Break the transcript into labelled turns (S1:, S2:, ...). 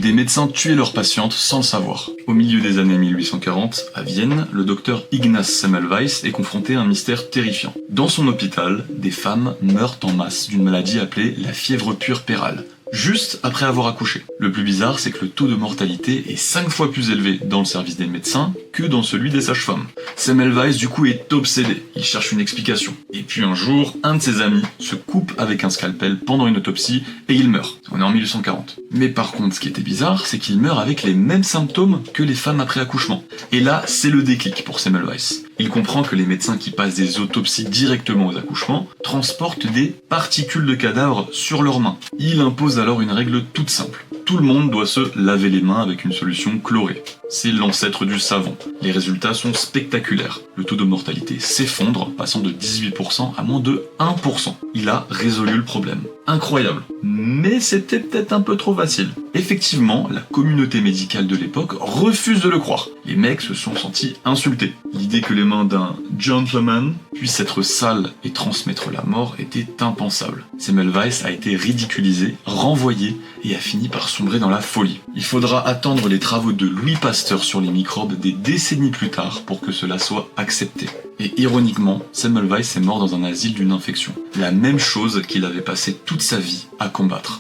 S1: Des médecins tuaient leurs patientes sans le savoir. Au milieu des années 1840, à Vienne, le docteur Ignaz Semmelweis est confronté à un mystère terrifiant. Dans son hôpital, des femmes meurent en masse d'une maladie appelée la fièvre puerpérale, juste après avoir accouché. Le plus bizarre, c'est que le taux de mortalité est 5 fois plus élevé dans le service des médecins que dans celui des sages-femmes. Semmelweis, du coup, est obsédé. Il cherche une explication. Et puis un jour, un de ses amis se coupe avec un scalpel pendant une autopsie et il meurt. On est en 1840. Mais par contre, ce qui était bizarre, c'est qu'il meurt avec les mêmes symptômes que les femmes après accouchement. Et là, c'est le déclic pour Semmelweis. Il comprend que les médecins qui passent des autopsies directement aux accouchements transportent des particules de cadavres sur leurs mains. Il impose alors une règle toute simple. Tout le monde doit se laver les mains avec une solution chlorée. C'est l'ancêtre du savon. Les résultats sont spectaculaires. Le taux de mortalité s'effondre, passant de 18% à moins de 1%. Il a résolu le problème. Incroyable. Mais c'était peut-être un peu trop facile. Effectivement, la communauté médicale de l'époque refuse de le croire. Les mecs se sont sentis insultés. L'idée que les mains d'un gentleman puissent être sales et transmettre la mort était impensable. Semmelweis a été ridiculisé, renvoyé et a fini par sombrer dans la folie. Il faudra attendre les travaux de Louis Pasteur sur les microbes des décennies plus tard pour que cela soit accepté. Et ironiquement, Semmelweis est mort dans un asile d'une infection. La même chose qu'il avait passé toute sa vie à combattre.